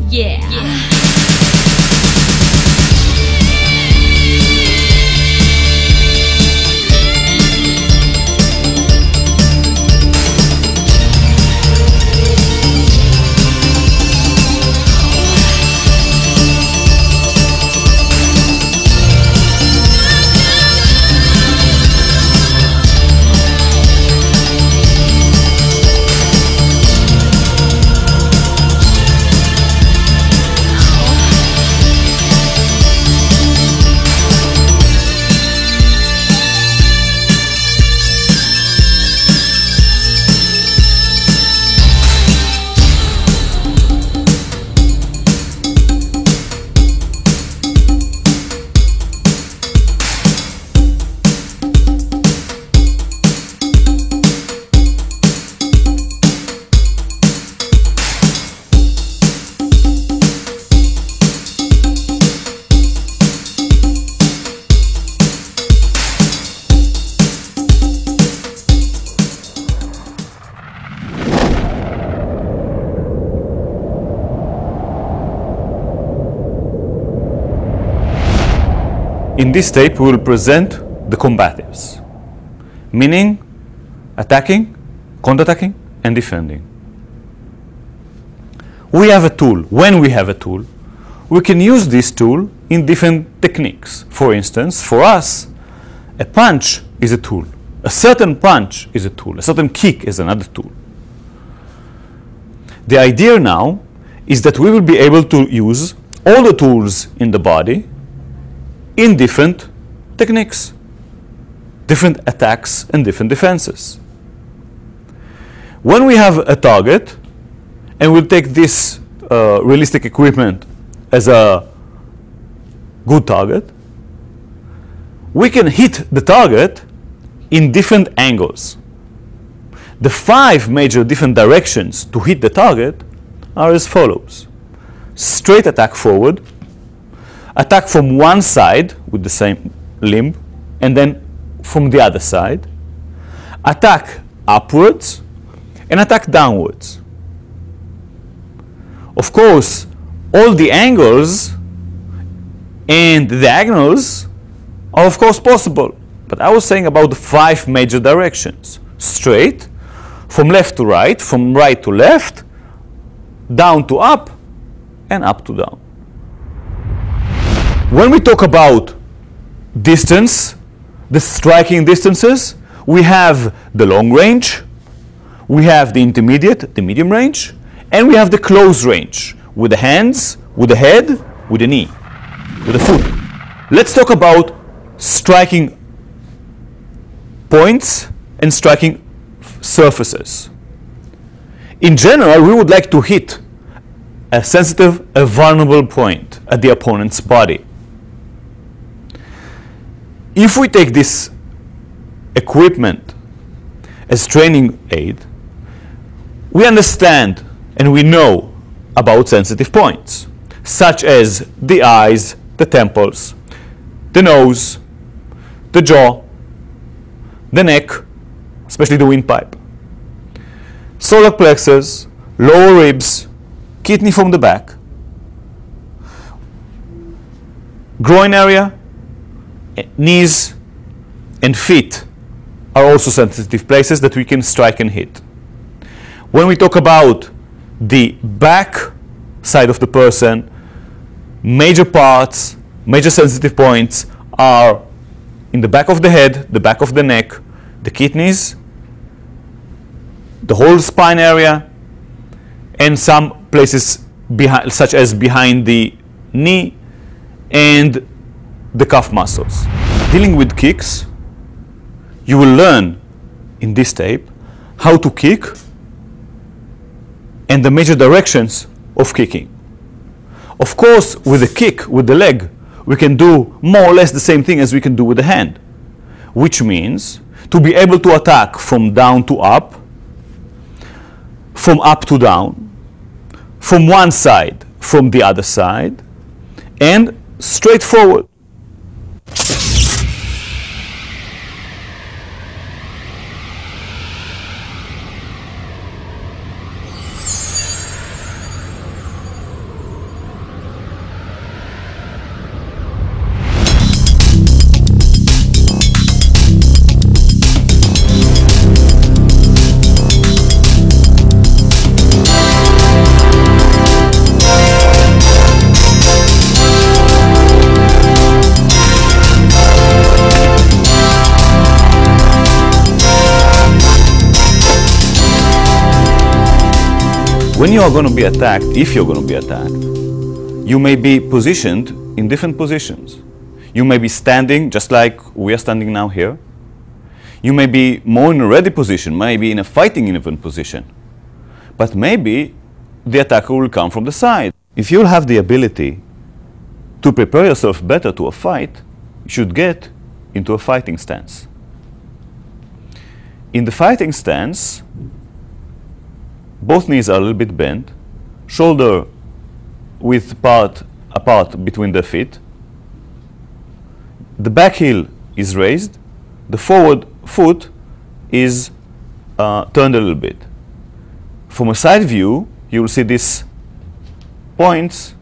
Yeah. In this tape, we will present the combatives, meaning attacking, counterattacking, and defending. We have a tool. When we have a tool, we can use this tool in different techniques. For instance, for us, a punch is a tool. A certain punch is a tool. A certain kick is another tool. The idea now is that we will be able to use all the tools in the body in different techniques, different attacks and different defenses. When we have a target, and we'll take this realistic equipment as a good target, we can hit the target in different angles. The 5 major different directions to hit the target are as follows. Straight attack forward, attack from one side with the same limb, and then from the other side, attack upwards, and attack downwards. Of course, all the angles and the diagonals are of course possible, but I was saying about the 5 major directions. Straight, from left to right, from right to left, down to up, and up to down. When we talk about distance, the striking distances, we have the long range, we have the intermediate, the medium range, and we have the close range with the hands, with the head, with the knee, with the foot. Let's talk about striking points and striking surfaces. In general, we would like to hit a sensitive, a vulnerable point at the opponent's body. If we take this equipment as training aid, we understand and we know about sensitive points, such as the eyes, the temples, the nose, the jaw, the neck, especially the windpipe, solar plexus, lower ribs, kidney from the back, groin area, knees, and feet are also sensitive places that we can strike and hit. When we talk about the back side of the person, major parts, major sensitive points are in the back of the head, the back of the neck, the kidneys, the whole spine area, and some places behind, such as behind the knee and the calf muscles. Dealing with kicks, you will learn in this tape how to kick and the major directions of kicking. Of course, with a kick, with the leg, we can do more or less the same thing as we can do with the hand, which means to be able to attack from down to up, from up to down, from one side, from the other side, and straight forward. When you are going to be attacked, if you're going to be attacked, you may be positioned in different positions. You may be standing just like we are standing now here. You may be more in a ready position, maybe in a fighting even position. But maybe the attacker will come from the side. If you'll have the ability to prepare yourself better to a fight, you should get into a fighting stance. In the fighting stance, both knees are a little bit bent, shoulder width apart between the feet. The back heel is raised. The forward foot is turned a little bit. From a side view, you will see these points,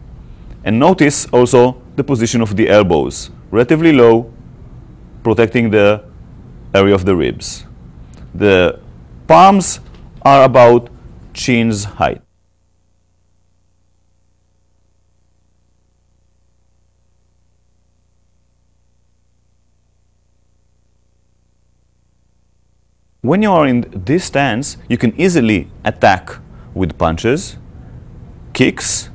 and notice also the position of the elbows, relatively low, protecting the area of the ribs. The palms are about chin's height. When you are in this stance, you can easily attack with punches, kicks,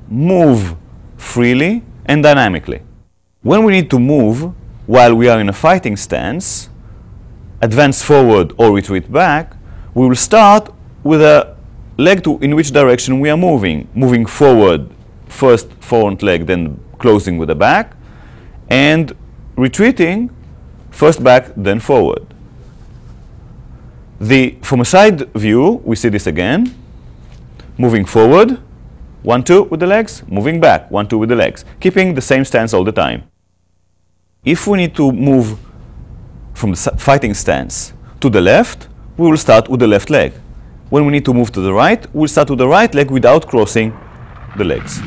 move freely and dynamically. When we need to move while we are in a fighting stance, advance forward or retreat back, we will start with a leg in which direction we are moving. Moving forward, first front leg, then closing with the back, and retreating, first back, then forward. From a side view, we see this again. Moving forward, 1, 2 with the legs, moving back, 1, 2 with the legs, keeping the same stance all the time. If we need to move from the fighting stance to the left, we will start with the left leg. When we need to move to the right, we'll start with the right leg without crossing the legs.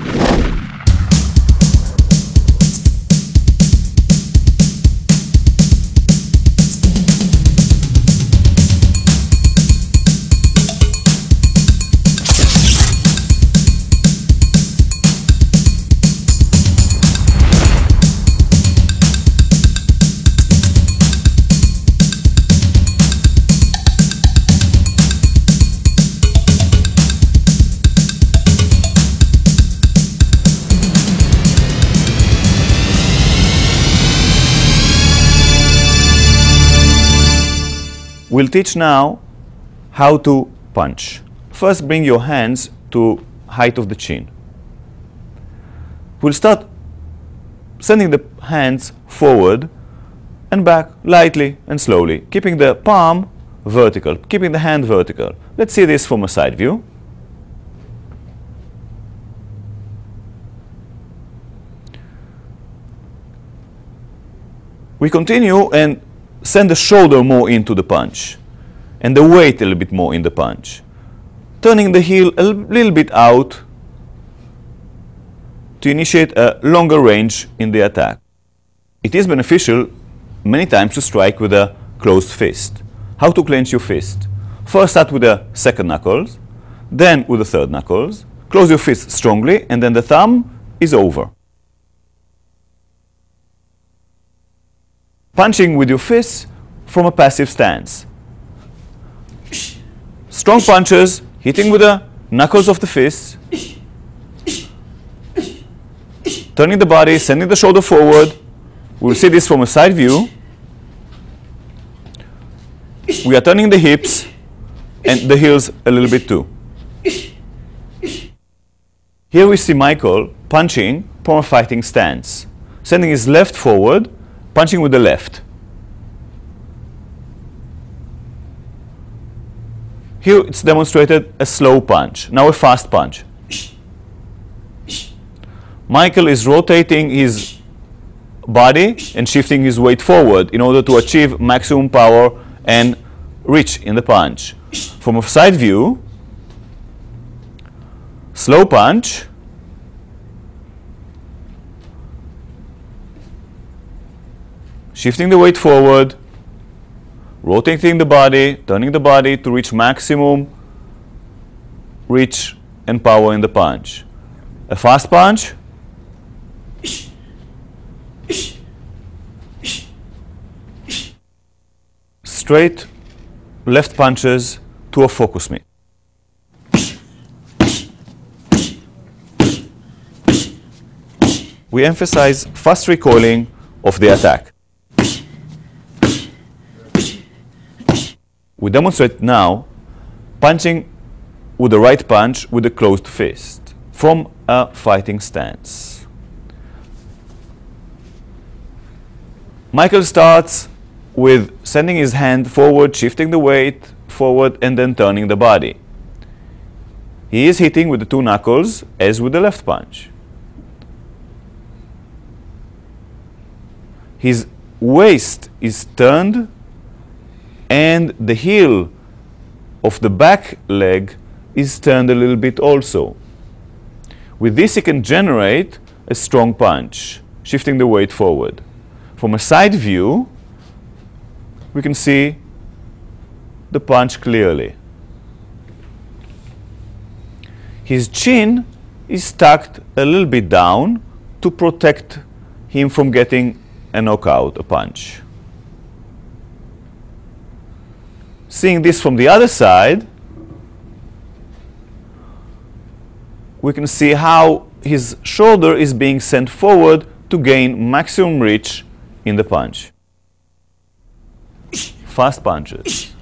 We'll teach now how to punch. First, bring your hands to height of the chin. We'll start sending the hands forward and back lightly and slowly, keeping the palm vertical, keeping the hand vertical. Let's see this from a side view. We continue and send the shoulder more into the punch and the weight a little bit more in the punch, turning the heel a little bit out to initiate a longer range in the attack. It is beneficial many times to strike with a closed fist. How to clench your fist? First start with the second knuckles, then with the third knuckles. Close your fist strongly, and then the thumb is over. Punching with your fists from a passive stance. Strong punches, hitting with the knuckles of the fists, turning the body, sending the shoulder forward. We'll see this from a side view. We are turning the hips and the heels a little bit too. Here we see Michael punching from a fighting stance, sending his left forward, punching with the left. Here it's demonstrated a slow punch, now a fast punch. Michael is rotating his body and shifting his weight forward in order to achieve maximum power and reach in the punch. From a side view, slow punch, shifting the weight forward, rotating the body, turning the body to reach maximum reach and power in the punch. A fast punch, straight left punches to a focus mitt. we emphasize fast recoiling of the attack. We demonstrate now punching with the right punch with a closed fist from a fighting stance. Michael starts with sending his hand forward, shifting the weight forward, and then turning the body. He is hitting with the two knuckles as with the left punch. His waist is turned and the heel of the back leg is turned a little bit also. With this he can generate a strong punch, shifting the weight forward. From a side view, we can see the punch clearly. His chin is tucked a little bit down to protect him from getting a knockout, a punch. Seeing this from the other side, we can see how his shoulder is being sent forward to gain maximum reach in the punch. Fast punches.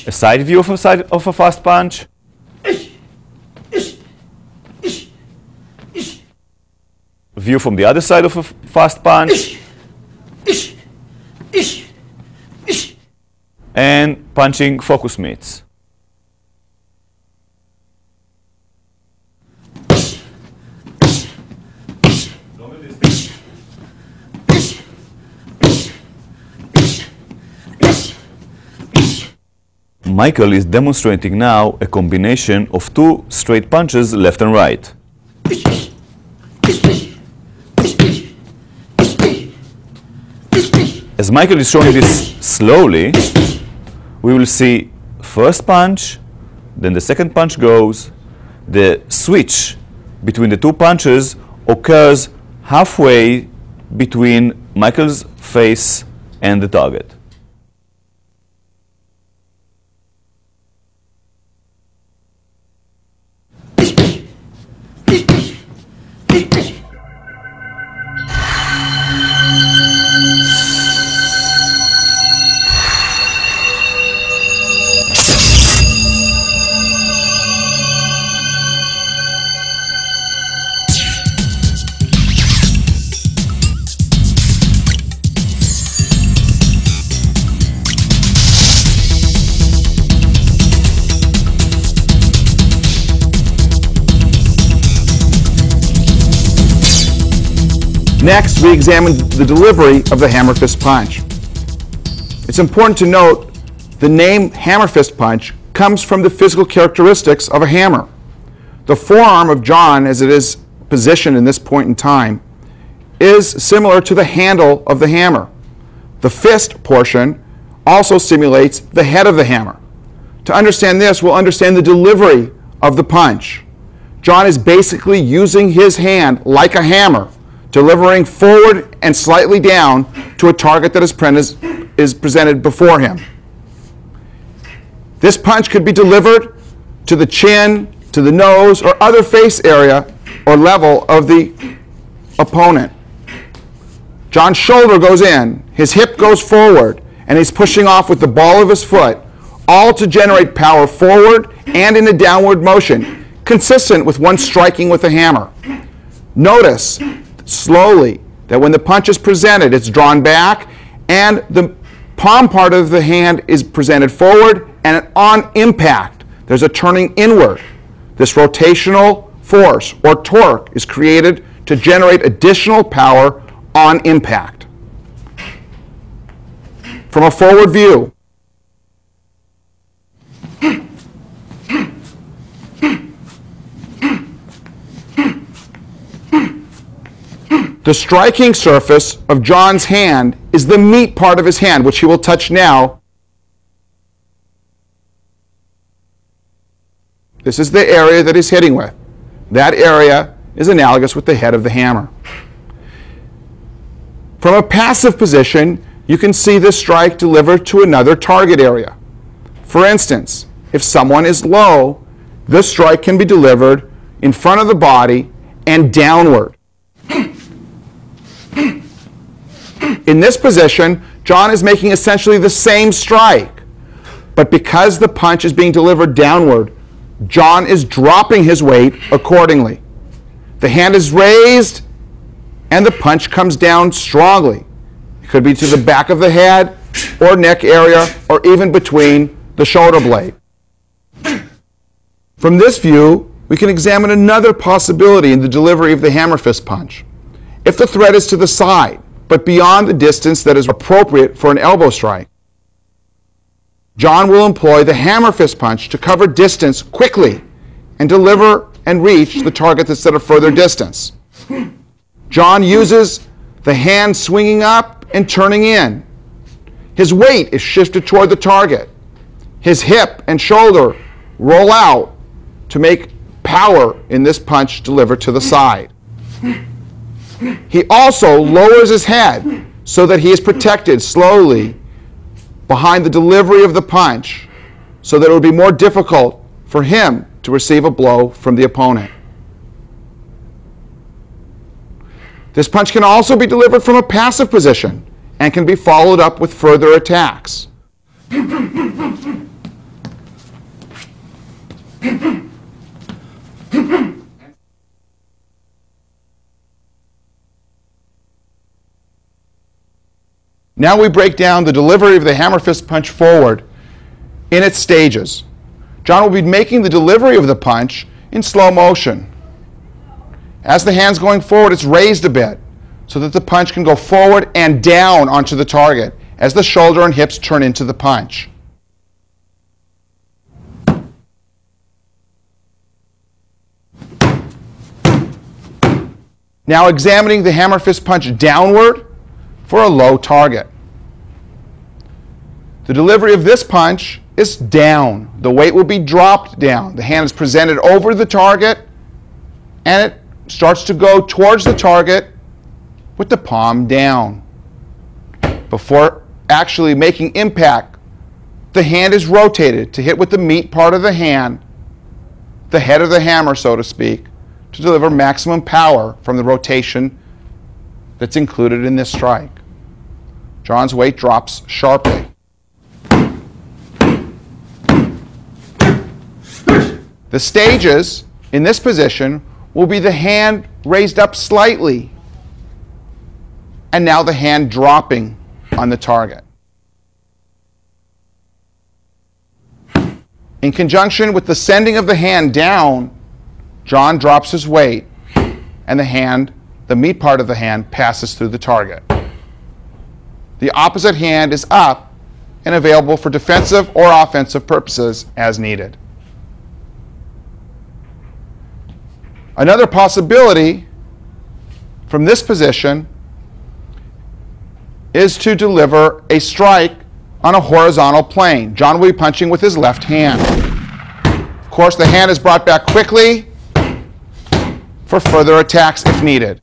A side view of a fast punch. View from the other side of a fast punch. And punching focus mitts. Michael is demonstrating now a combination of two straight punches left and right. As Michael is showing this slowly, we will see first punch, then the second punch goes. The switch between the two punches occurs halfway between Michael's face and the target. Next, we examined the delivery of the hammer fist punch. It's important to note the name hammer fist punch comes from the physical characteristics of a hammer. The forearm of John, as it is positioned in this point in time, is similar to the handle of the hammer. The fist portion also simulates the head of the hammer. To understand this, we'll understand the delivery of the punch. John is basically using his hand like a hammer, delivering forward and slightly down to a target that is presented before him. This punch could be delivered to the chin, to the nose, or other face area or level of the opponent. John's shoulder goes in, his hip goes forward, and he's pushing off with the ball of his foot, all to generate power forward and in a downward motion, consistent with one striking with a hammer. Notice slowly that when the punch is presented, it's drawn back and the palm part of the hand is presented forward, and on impact there's a turning inward. This rotational force or torque is created to generate additional power on impact. From a forward view, the striking surface of John's hand is the meat part of his hand, which he will touch now. This is the area that he's hitting with. That area is analogous with the head of the hammer. From a passive position, you can see this strike delivered to another target area. For instance, if someone is low, this strike can be delivered in front of the body and downward. In this position, John is making essentially the same strike, but because the punch is being delivered downward, John is dropping his weight accordingly. The hand is raised and the punch comes down strongly. It could be to the back of the head or neck area or even between the shoulder blade. From this view, we can examine another possibility in the delivery of the hammer fist punch. If the threat is to the side, but beyond the distance that is appropriate for an elbow strike, John will employ the hammer fist punch to cover distance quickly and deliver and reach the target that's at a further distance. John uses the hand swinging up and turning in. His weight is shifted toward the target. His hip and shoulder roll out to make power in this punch delivered to the side. He also lowers his head so that he is protected slowly behind the delivery of the punch, so that it would be more difficult for him to receive a blow from the opponent. This punch can also be delivered from a passive position and can be followed up with further attacks. Now we break down the delivery of the hammer fist punch forward in its stages. John will be making the delivery of the punch in slow motion. As the hand's going forward, it's raised a bit so that the punch can go forward and down onto the target as the shoulder and hips turn into the punch. Now examining the hammer fist punch downward for a low target. The delivery of this punch is down. The weight will be dropped down. The hand is presented over the target and it starts to go towards the target with the palm down. Before actually making impact, the hand is rotated to hit with the meat part of the hand, the head of the hammer, so to speak, to deliver maximum power from the rotation that's included in this strike. John's weight drops sharply. The stages in this position will be the hand raised up slightly and now the hand dropping on the target. In conjunction with the sending of the hand down, John drops his weight and the hand, the meat part of the hand, passes through the target. The opposite hand is up and available for defensive or offensive purposes as needed. Another possibility from this position is to deliver a strike on a horizontal plane. John will be punching with his left hand. Of course, the hand is brought back quickly for further attacks if needed.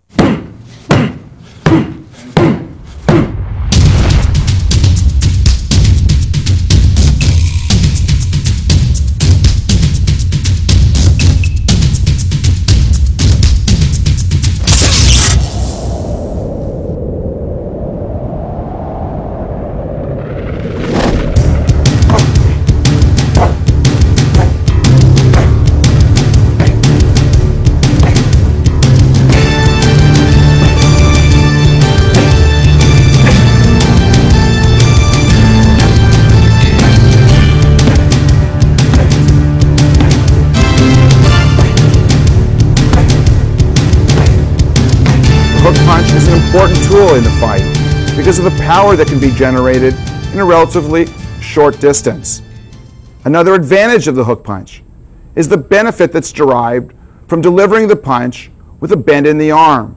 Punch is an important tool in the fight because of the power that can be generated in a relatively short distance. Another advantage of the hook punch is the benefit that's derived from delivering the punch with a bend in the arm.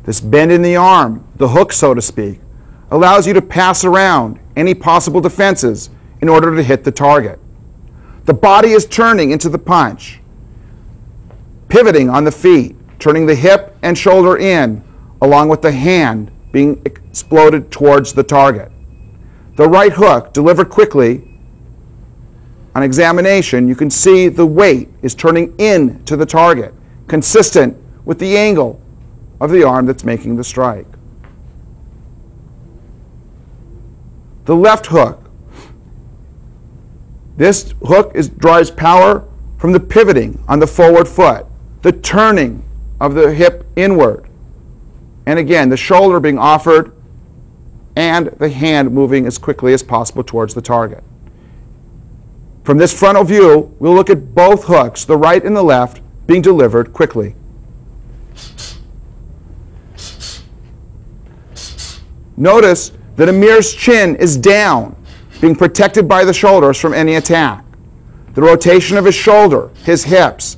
This bend in the arm, the hook so to speak, allows you to pass around any possible defenses in order to hit the target. The body is turning into the punch, pivoting on the feet, turning the hip and shoulder in, along with the hand being exploded towards the target. The right hook, delivered quickly, on examination, you can see the weight is turning in to the target, consistent with the angle of the arm that's making the strike. The left hook. This hook drives power from the pivoting on the forward foot, the turning of the hip inward, and again, the shoulder being offered and the hand moving as quickly as possible towards the target. From this frontal view, we'll look at both hooks, the right and the left, being delivered quickly. Notice that Amir's chin is down, being protected by the shoulders from any attack. The rotation of his shoulder, his hips,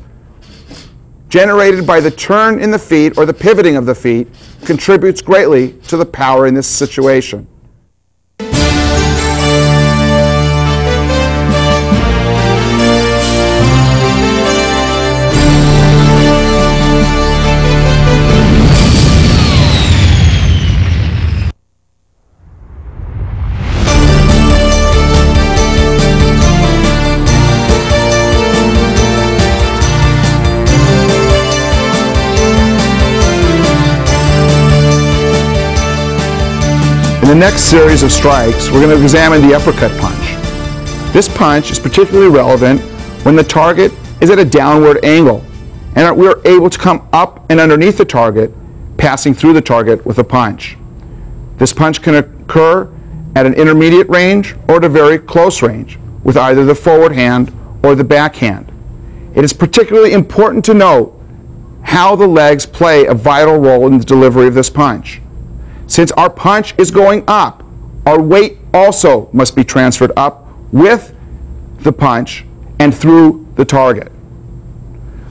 generated by the turn in the feet or the pivoting of the feet, contributes greatly to the power in this situation. In the next series of strikes, we're going to examine the uppercut punch. This punch is particularly relevant when the target is at a downward angle and we're able to come up and underneath the target, passing through the target with a punch. This punch can occur at an intermediate range or at a very close range with either the forward hand or the back hand. It is particularly important to note how the legs play a vital role in the delivery of this punch. Since our punch is going up, our weight also must be transferred up with the punch and through the target.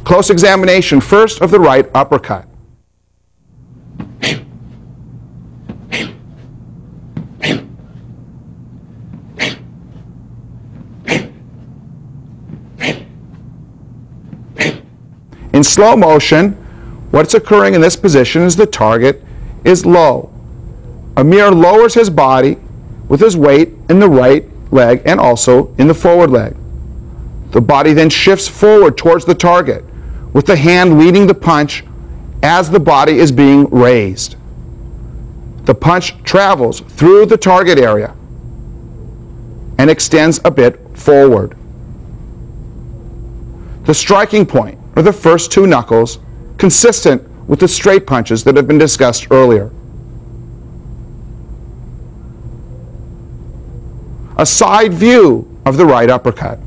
Close examination first of the right uppercut. In slow motion, what's occurring in this position is the target is low. Amir lowers his body with his weight in the right leg and also in the forward leg. The body then shifts forward towards the target, with the hand leading the punch as the body is being raised. The punch travels through the target area and extends a bit forward. The striking point are the first two knuckles, consistent with the straight punches that have been discussed earlier. A side view of the right uppercut.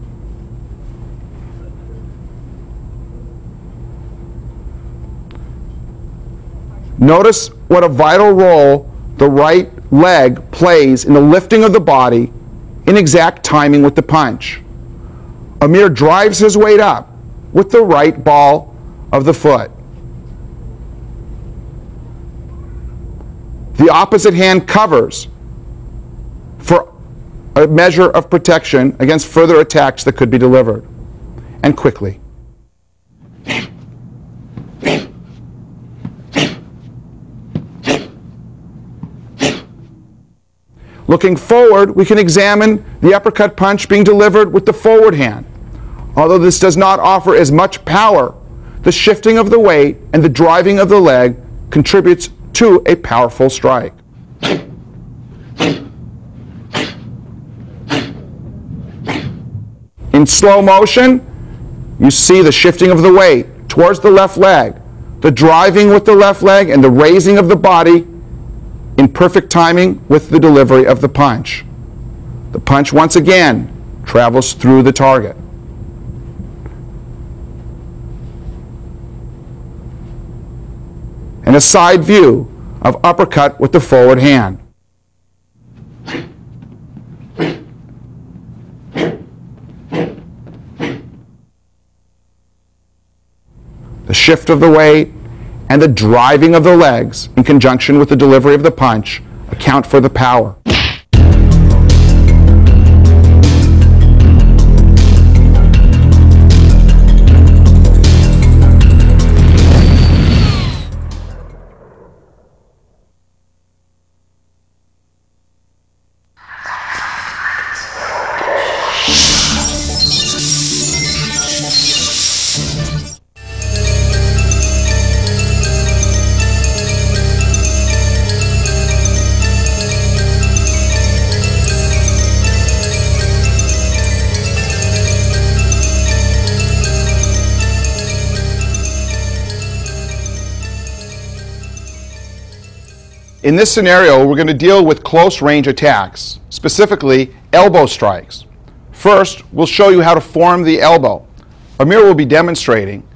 Notice what a vital role the right leg plays in the lifting of the body in exact timing with the punch. Amir drives his weight up with the right ball of the foot. The opposite hand covers for a measure of protection against further attacks that could be delivered, and quickly. Looking forward, we can examine the uppercut punch being delivered with the forward hand. Although this does not offer as much power, the shifting of the weight and the driving of the leg contributes to a powerful strike. In slow motion, you see the shifting of the weight towards the left leg, the driving with the left leg, and the raising of the body in perfect timing with the delivery of the punch. The punch, once again, travels through the target. And a side view of uppercut with the forward hand. The shift of the weight and the driving of the legs in conjunction with the delivery of the punch account for the power. In this scenario, we're going to deal with close range attacks, specifically elbow strikes. First, we'll show you how to form the elbow. Amir will be demonstrating.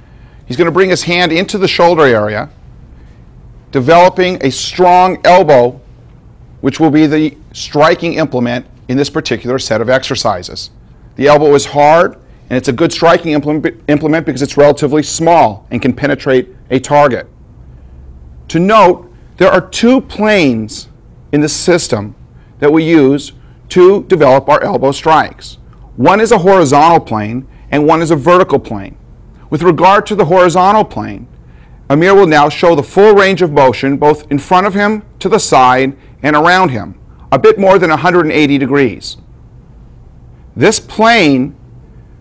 He's going to bring his hand into the shoulder area, developing a strong elbow, which will be the striking implement in this particular set of exercises. The elbow is hard, and it's a good striking implement because it's relatively small and can penetrate a target. To note, there are two planes in the system that we use to develop our elbow strikes. One is a horizontal plane and one is a vertical plane. With regard to the horizontal plane, Amir will now show the full range of motion both in front of him, to the side, and around him, a bit more than 180 degrees. This plane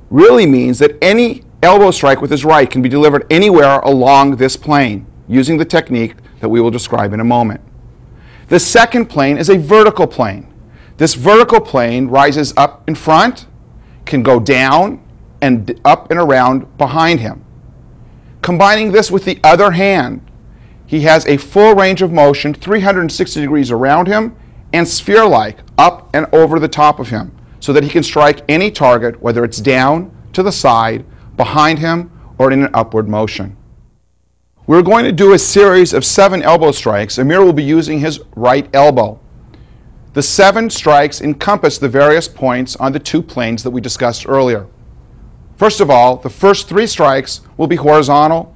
really means that any elbow strike with his right can be delivered anywhere along this plane using the technique that we will describe in a moment. The second plane is a vertical plane. This vertical plane rises up in front, can go down, and up and around behind him. Combining this with the other hand, he has a full range of motion 360 degrees around him and sphere-like up and over the top of him so that he can strike any target, whether it's down, to the side, behind him, or in an upward motion. We're going to do a series of 7 elbow strikes. Amir will be using his right elbow. The 7 strikes encompass the various points on the 2 planes that we discussed earlier. First of all, the first 3 strikes will be horizontal.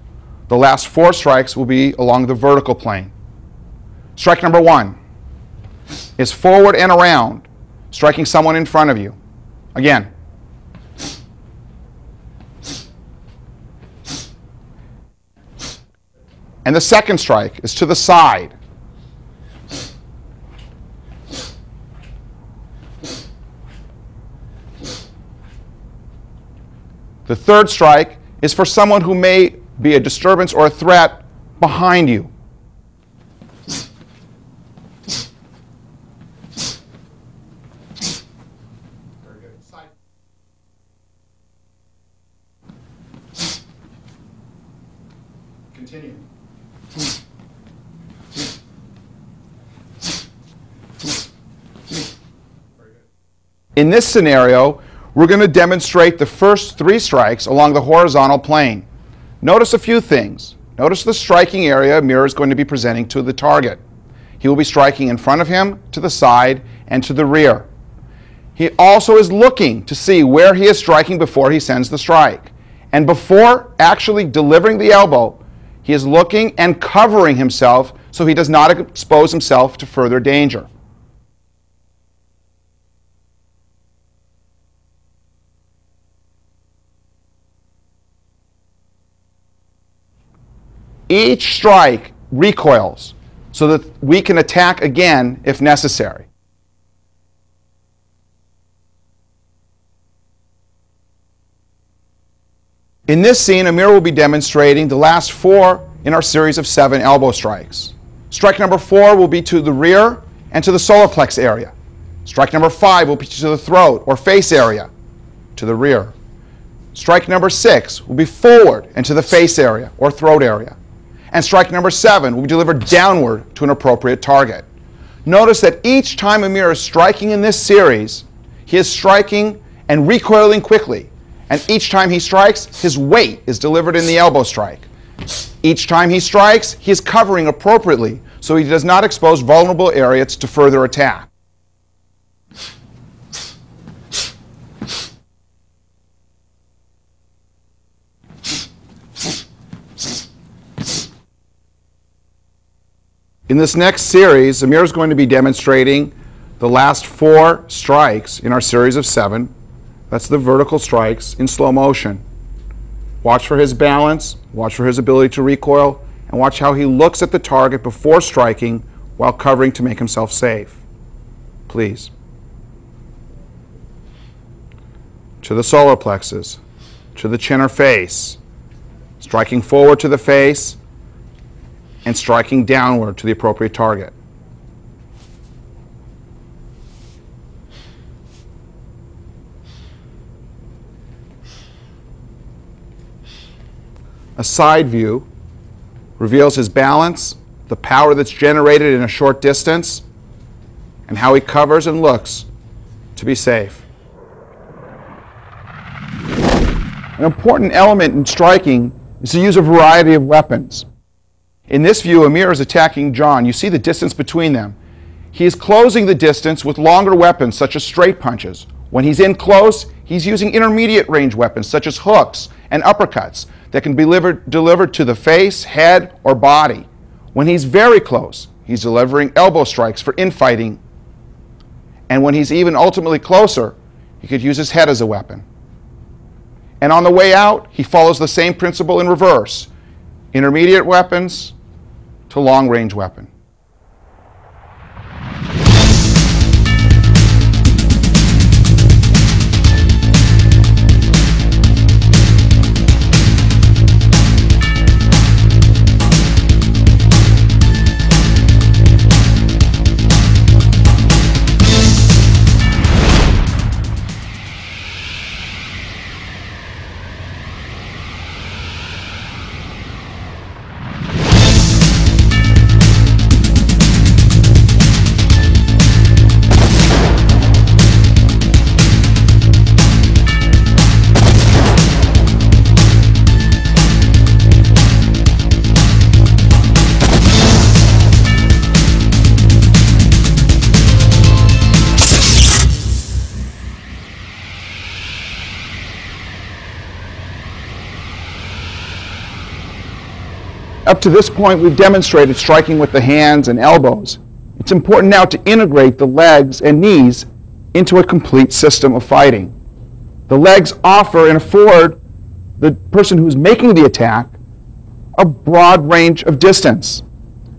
The last 4 strikes will be along the vertical plane. Strike number 1 is forward and around, striking someone in front of you. Again. And the second strike is to the side. The third strike is for someone who may be a disturbance or a threat behind you. Very good. Side. Continue. In this scenario, we're going to demonstrate the first 3 strikes along the horizontal plane. Notice a few things. Notice the striking area Amir is going to be presenting to the target. He will be striking in front of him, to the side, and to the rear. He also is looking to see where he is striking before he sends the strike. And before actually delivering the elbow, he is looking and covering himself so he does not expose himself to further danger. Each strike recoils so that we can attack again if necessary. In this scene, Amir will be demonstrating the last 4 in our series of 7 elbow strikes. Strike number 4 will be to the rear and to the solar plex area. Strike number 5 will be to the throat or face area, to the rear. Strike number 6 will be forward and to the face area or throat area. And strike number 7 will be delivered downward to an appropriate target. Notice that each time Amir is striking in this series, he is striking and recoiling quickly. And each time he strikes, his weight is delivered in the elbow strike. Each time he strikes, he is covering appropriately so he does not expose vulnerable areas to further attack. In this next series, Amir is going to be demonstrating the last 4 strikes in our series of 7. That's the vertical strikes in slow motion. Watch for his balance, watch for his ability to recoil, and watch how he looks at the target before striking while covering to make himself safe. Please. To the solar plexus, to the chin or face, striking forward to the face, and striking downward to the appropriate target. A side view reveals his balance, the power that's generated in a short distance, and how he covers and looks to be safe. An important element in striking is to use a variety of weapons. In this view, Amir is attacking John. You see the distance between them. He is closing the distance with longer weapons, such as straight punches. When he's in close, he's using intermediate range weapons, such as hooks and uppercuts, that can be delivered to the face, head, or body. When he's very close, he's delivering elbow strikes for infighting. And when he's even ultimately closer, he could use his head as a weapon. And on the way out, he follows the same principle in reverse. Intermediate weapons to long-range weapon. Up to this point, we've demonstrated striking with the hands and elbows. It's important now to integrate the legs and knees into a complete system of fighting. The legs offer and afford the person who's making the attack a broad range of distance.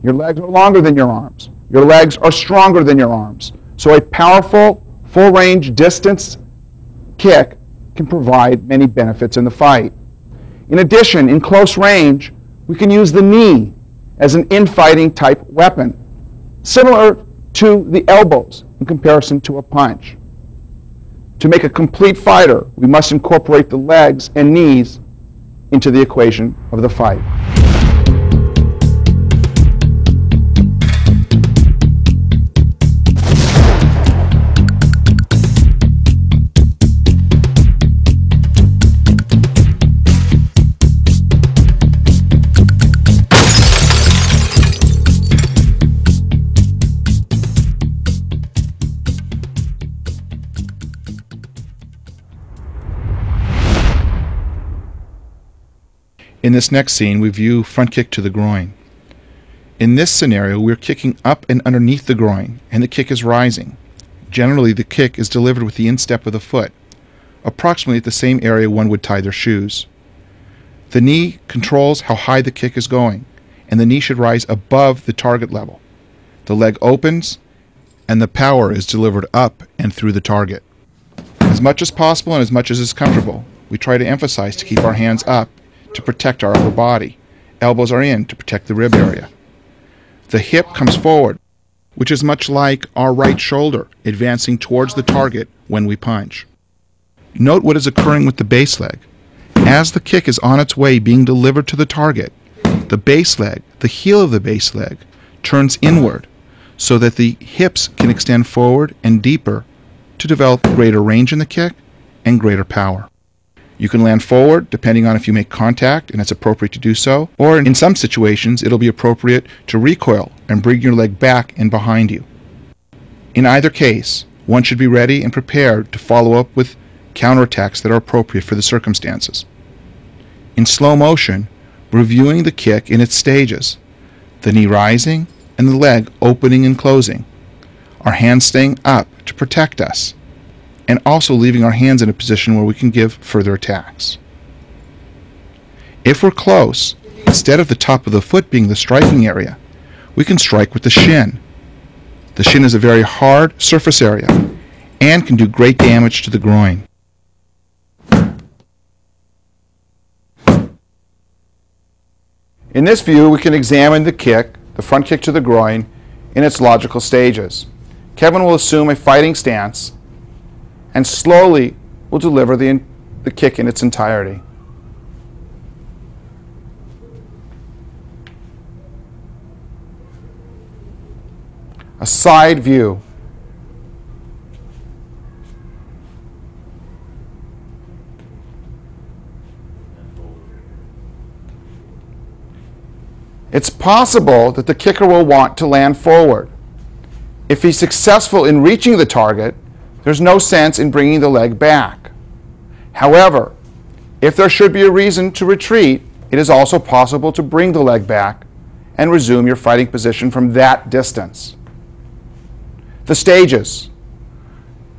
Your legs are longer than your arms. Your legs are stronger than your arms. So a powerful, full-range distance kick can provide many benefits in the fight. In addition, in close range, we can use the knee as an infighting type weapon, similar to the elbows in comparison to a punch. To make a complete fighter, we must incorporate the legs and knees into the equation of the fight. In this next scene, we view front kick to the groin. In this scenario, we're kicking up and underneath the groin, and the kick is rising. Generally, the kick is delivered with the instep of the foot, approximately at the same area one would tie their shoes. The knee controls how high the kick is going, and the knee should rise above the target level. The leg opens, and the power is delivered up and through the target. As much as possible and as much as is comfortable, we try to emphasize to keep our hands up to protect our upper body. Elbows are in to protect the rib area. The hip comes forward, which is much like our right shoulder advancing towards the target when we punch. Note what is occurring with the base leg. As the kick is on its way being delivered to the target, the base leg, the heel of the base leg, turns inward so that the hips can extend forward and deeper to develop greater range in the kick and greater power. You can land forward depending on if you make contact and it's appropriate to do so, or in some situations it'll be appropriate to recoil and bring your leg back and behind you. In either case, one should be ready and prepared to follow up with counterattacks that are appropriate for the circumstances. In slow motion, we're viewing the kick in its stages, the knee rising and the leg opening and closing, our hands staying up to protect us, and also leaving our hands in a position where we can give further attacks. If we're close, instead of the top of the foot being the striking area, we can strike with the shin. The shin is a very hard surface area and can do great damage to the groin. In this view, we can examine the kick, the front kick to the groin, in its logical stages. Kevin will assume a fighting stance and slowly will deliver the kick in its entirety. a side view. It's possible that the kicker will want to land forward. If he's successful in reaching the target, there's no sense in bringing the leg back. However, if there should be a reason to retreat, it is also possible to bring the leg back and resume your fighting position from that distance. The stages.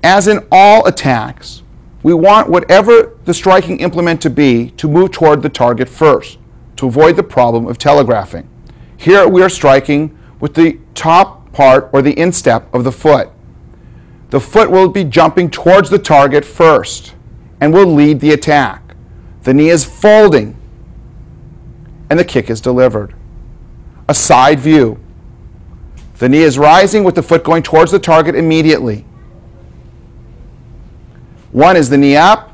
As in all attacks, we want whatever the striking implement to be to move toward the target first, to avoid the problem of telegraphing. Here we are striking with the top part or the instep of the foot. The foot will be jumping towards the target first and will lead the attack. The knee is folding and the kick is delivered. A side view. The knee is rising with the foot going towards the target immediately. 1 is the knee up,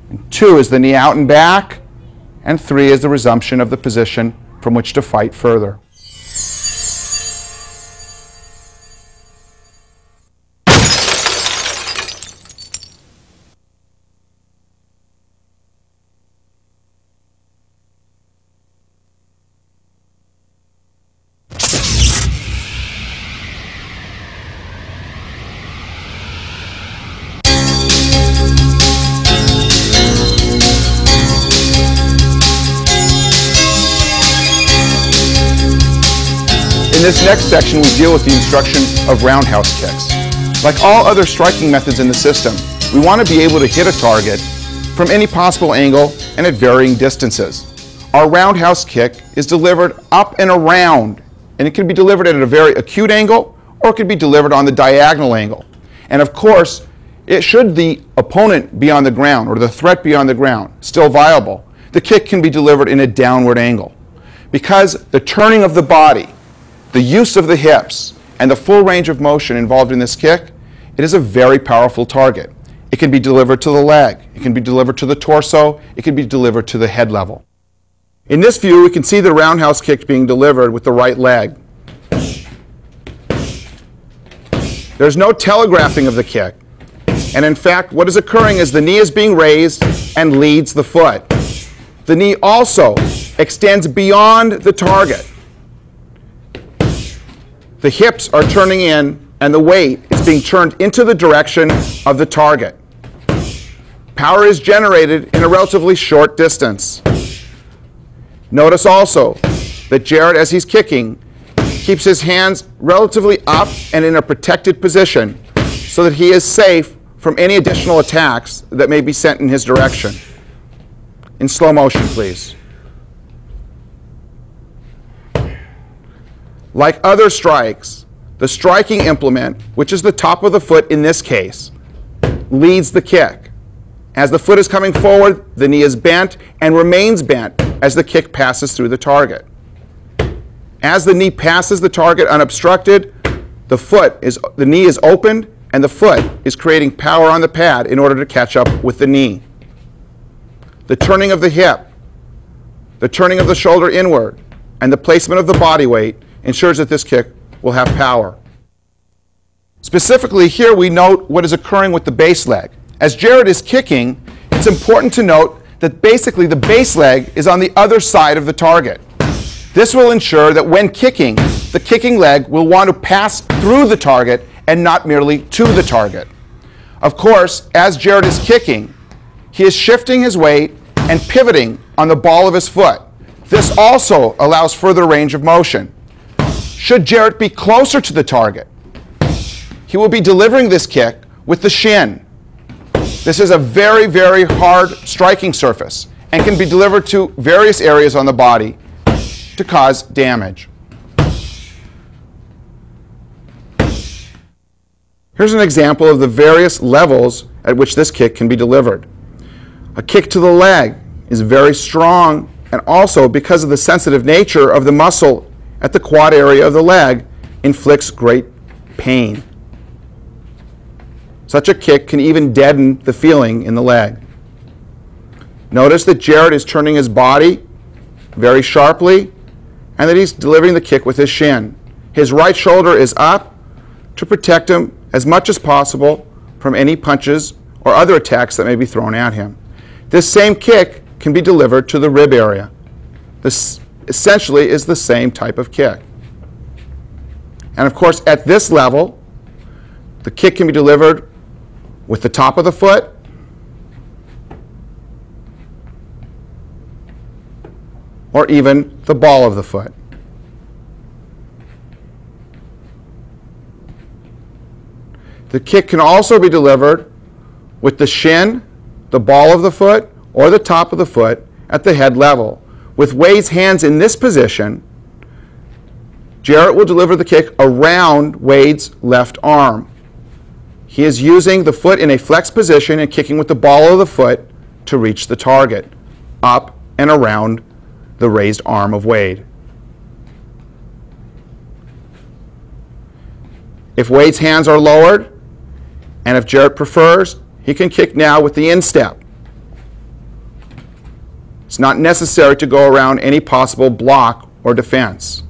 and 2 is the knee out and back, and 3 is the resumption of the position from which to fight further. In this next section, we deal with the instruction of roundhouse kicks. Like all other striking methods in the system, we want to be able to hit a target from any possible angle and at varying distances. Our roundhouse kick is delivered up and around, and it can be delivered at a very acute angle, or it can be delivered on the diagonal angle. And of course, should the opponent be on the ground or the threat be on the ground, still viable, the kick can be delivered in a downward angle. Because the turning of the body, the use of the hips, and the full range of motion involved in this kick, it is a very powerful target. It can be delivered to the leg, it can be delivered to the torso, it can be delivered to the head level. In this view, we can see the roundhouse kick being delivered with the right leg. There's no telegraphing of the kick. And in fact, what is occurring is the knee is being raised and leads the foot. The knee also extends beyond the target. The hips are turning in and the weight is being turned into the direction of the target. Power is generated in a relatively short distance. Notice also that Jared, as he's kicking, keeps his hands relatively up and in a protected position so that he is safe from any additional attacks that may be sent in his direction. In slow motion, please. Like other strikes, the striking implement, which is the top of the foot in this case, leads the kick. As the foot is coming forward, the knee is bent and remains bent as the kick passes through the target. As the knee passes the target unobstructed, the knee is opened and the foot is creating power on the pad in order to catch up with the knee. The turning of the hip, the turning of the shoulder inward, and the placement of the body weight ensures that this kick will have power. Specifically here we note what is occurring with the base leg. As Jared is kicking, it's important to note that basically the base leg is on the other side of the target. This will ensure that when kicking, the kicking leg will want to pass through the target and not merely to the target. Of course, as Jared is kicking, he is shifting his weight and pivoting on the ball of his foot. This also allows further range of motion. Should Jared be closer to the target, he will be delivering this kick with the shin. This is a very, very hard striking surface and can be delivered to various areas on the body to cause damage. Here's an example of the various levels at which this kick can be delivered. A kick to the leg is very strong, and also because of the sensitive nature of the muscle at the quad area of the leg, inflicts great pain. Such a kick can even deaden the feeling in the leg. Notice that Jared is turning his body very sharply and that he's delivering the kick with his shin. His right shoulder is up to protect him as much as possible from any punches or other attacks that may be thrown at him. This same kick can be delivered to the rib area. This essentially is the same type of kick. And of course, at this level, the kick can be delivered with the top of the foot, or even the ball of the foot. The kick can also be delivered with the shin, the ball of the foot, or the top of the foot at the head level. With Wade's hands in this position, Jarrett will deliver the kick around Wade's left arm. He is using the foot in a flexed position and kicking with the ball of the foot to reach the target, up and around the raised arm of Wade. If Wade's hands are lowered, and if Jarrett prefers, he can kick now with the instep. It's not necessary to go around any possible block or defense.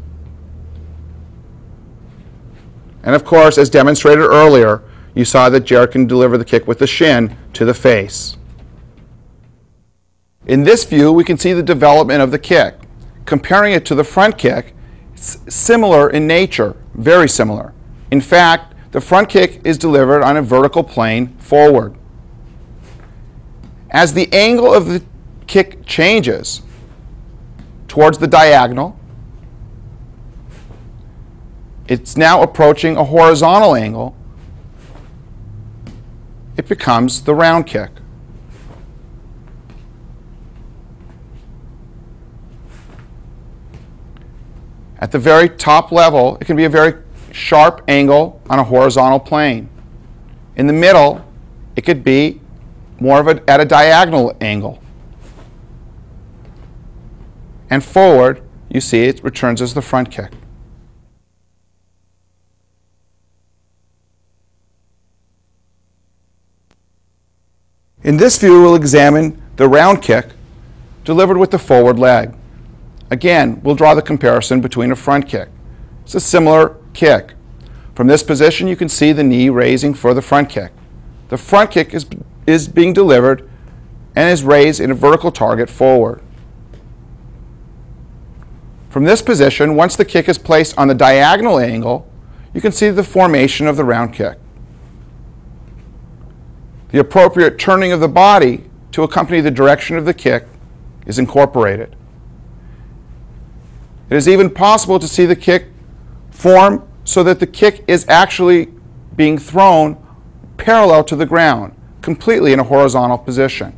And of course, as demonstrated earlier, you saw that Jarrett can deliver the kick with the shin to the face. In this view, we can see the development of the kick. Comparing it to the front kick, it's similar in nature, very similar. In fact, the front kick is delivered on a vertical plane forward. As the angle of the kick changes towards the diagonal, it's now approaching a horizontal angle. It becomes the round kick. At the very top level, it can be a very sharp angle on a horizontal plane. In the middle, it could be more of at a diagonal angle. And forward, you see it returns as the front kick. In this view, we'll examine the round kick delivered with the forward leg. Again, we'll draw the comparison between a front kick. It's a similar kick. From this position, you can see the knee raising for the front kick. The front kick is being delivered and is raised in a vertical target forward. From this position, once the kick is placed on the diagonal angle, you can see the formation of the round kick. The appropriate turning of the body to accompany the direction of the kick is incorporated. It is even possible to see the kick form so that the kick is actually being thrown parallel to the ground, completely in a horizontal position.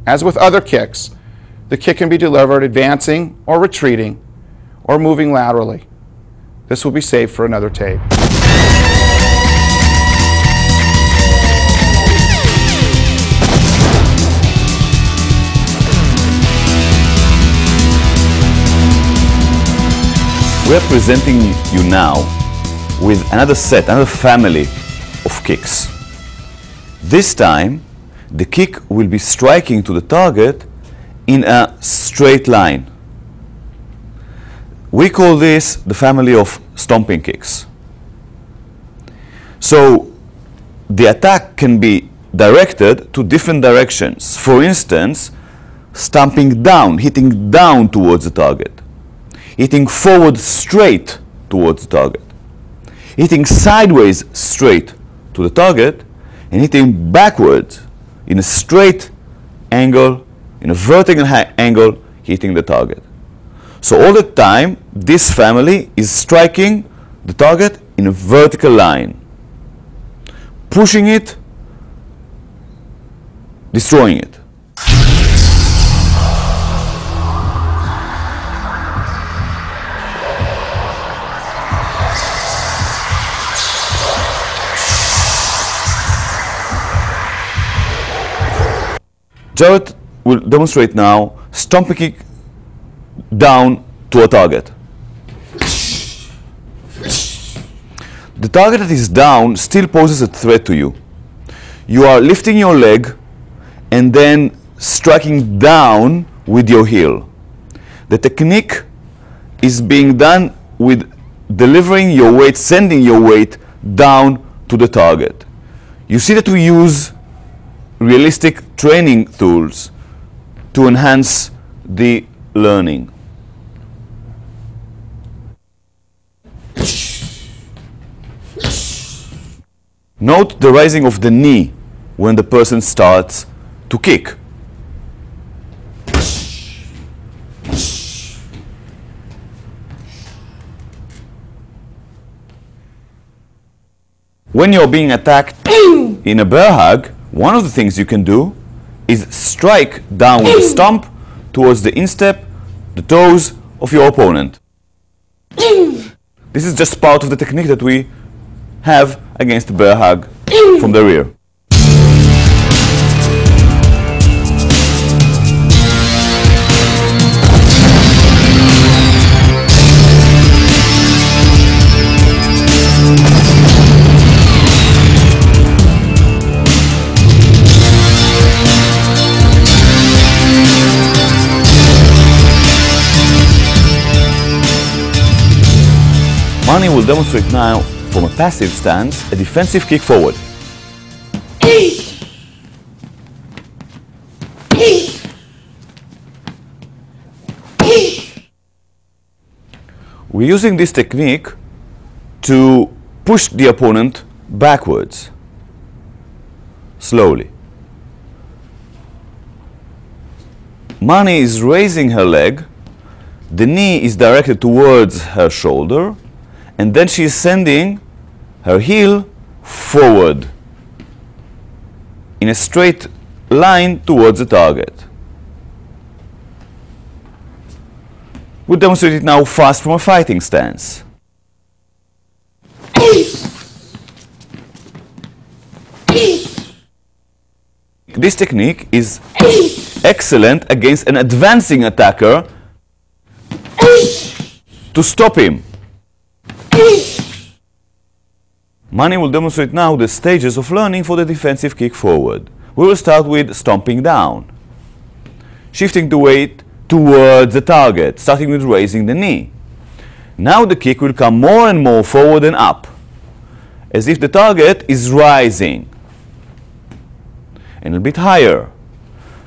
As with other kicks, the kick can be delivered advancing or retreating or moving laterally. This will be saved for another tape. We are presenting you now with another family of kicks. This time, the kick will be striking to the target in a straight line. We call this the family of stomping kicks. So the attack can be directed to different directions. For instance, stomping down, hitting down towards the target. Hitting forward straight towards the target. Hitting sideways straight to the target, and hitting backwards in a straight angle, in a vertical angle, hitting the target. So all the time, this family is striking the target in a vertical line, pushing it, destroying it. Jarrett will demonstrate now stomping kick down to a target. The target that is down still poses a threat to you. You are lifting your leg and then striking down with your heel. The technique is being done with delivering your weight, sending your weight down to the target. You see that we use realistic training tools to enhance the learning. Note the rising of the knee when the person starts to kick. When you're being attacked in a bear hug, one of the things you can do is strike down with a stomp towards the instep, the toes of your opponent. This is just part of the technique that we have against the bear hug from the rear. Mani will demonstrate now, from a passive stance, a defensive kick forward. We're using this technique to push the opponent backwards, slowly. Mani is raising her leg, the knee is directed towards her shoulder, and then she is sending her heel forward in a straight line towards the target. We'll demonstrate it now fast from a fighting stance. This technique is excellent against an advancing attacker to stop him. Mani will demonstrate now the stages of learning for the defensive kick forward. We will start with stomping down, shifting the weight towards the target, starting with raising the knee. Now the kick will come more and more forward and up, as if the target is rising, and a bit higher.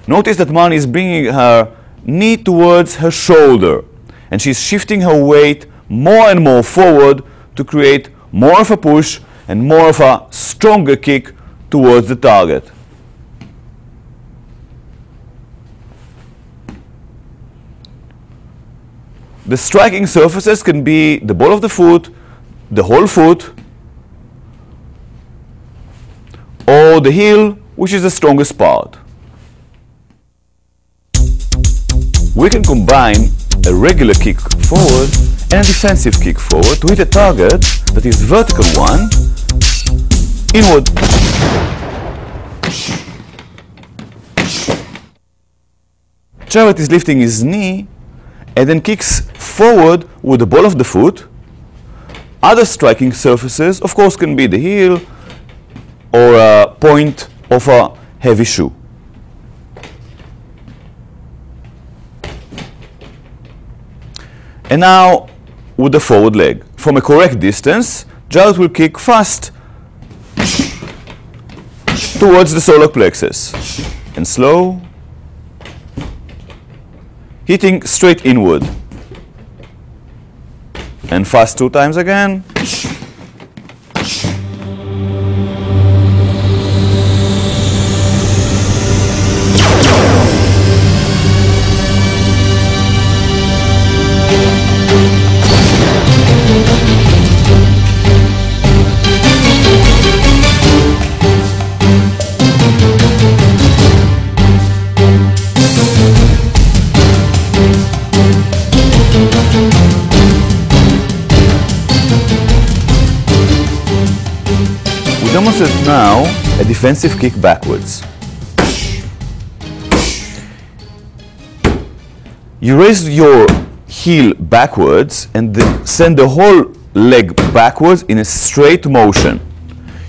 Notice that Mani is bringing her knee towards her shoulder, and she's shifting her weight more and more forward to create more of a push and more of a stronger kick towards the target. The striking surfaces can be the ball of the foot, the whole foot, or the heel, which is the strongest part. We can combine a regular kick forward and a defensive kick forward to hit a target that is vertical one, inward. Jarrett is lifting his knee and then kicks forward with the ball of the foot. Other striking surfaces, of course, can be the heel or a point of a heavy shoe. And now with the forward leg. From a correct distance, Jarrett will kick fast towards the solar plexus and slow, hitting straight inward. And fast 2 times again. We demonstrate now a defensive kick backwards. You raise your heel backwards and then send the whole leg backwards in a straight motion.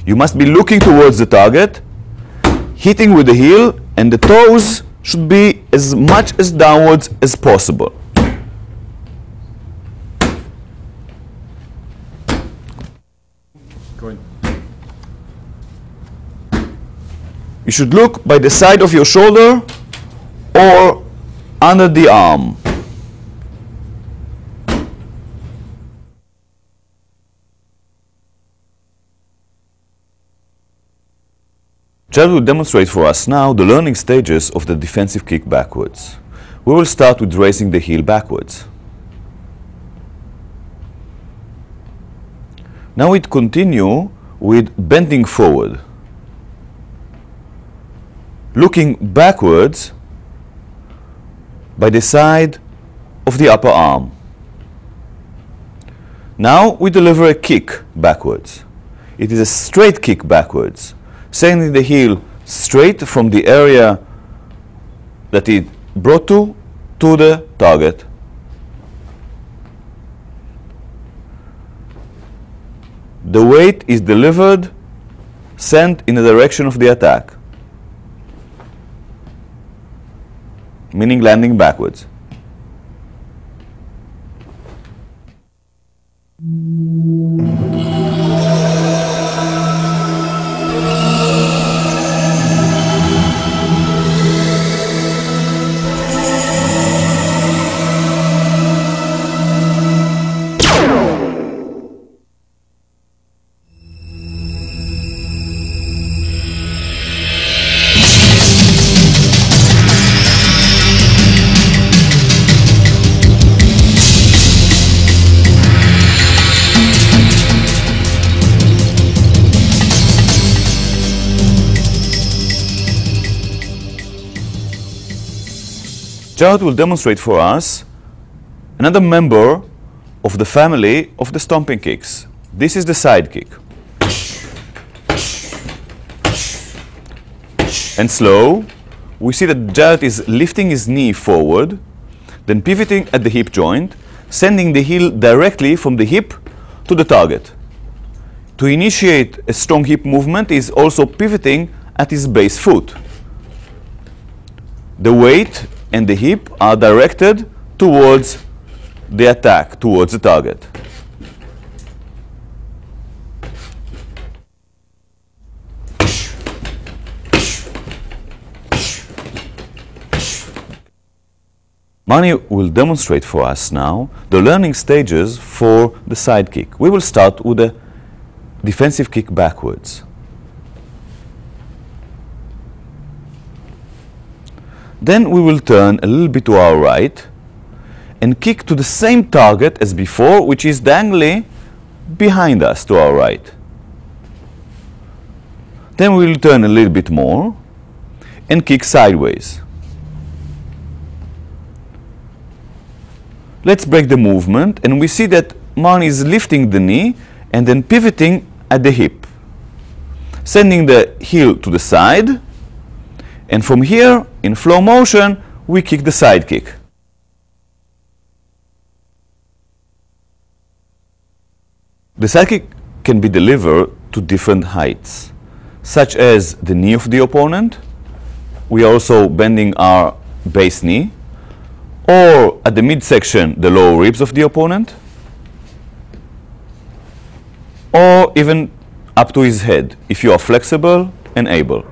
You must be looking towards the target, hitting with the heel, and the toes should be as much as downwards as possible. You should look by the side of your shoulder or under the arm. Jared will demonstrate for us now the learning stages of the defensive kick backwards. We will start with raising the heel backwards. Now we continue with bending forward, looking backwards by the side of the upper arm. Now we deliver a kick backwards. It is a straight kick backwards, sending the heel straight from the area that it brought to the target. The weight is delivered, sent in the direction of the attack, meaning landing backwards. Jared will demonstrate for us another member of the family of the stomping kicks. This is the side kick. And slow, we see that Jared is lifting his knee forward, then pivoting at the hip joint, sending the heel directly from the hip to the target. To initiate a strong hip movement, he is also pivoting at his base foot. The weight and the hip are directed towards the attack, towards the target. Mani will demonstrate for us now the learning stages for the side kick. We will start with the defensive kick backwards. Then we will turn a little bit to our right and kick to the same target as before, which is diagonally behind us to our right. Then we will turn a little bit more and kick sideways. Let's break the movement, and we see that Mani is lifting the knee and then pivoting at the hip, sending the heel to the side, and from here, in flow motion, we kick the side kick. The side kick can be delivered to different heights, such as the knee of the opponent. We are also bending our base knee, or at the midsection, the lower ribs of the opponent, or even up to his head, if you are flexible and able.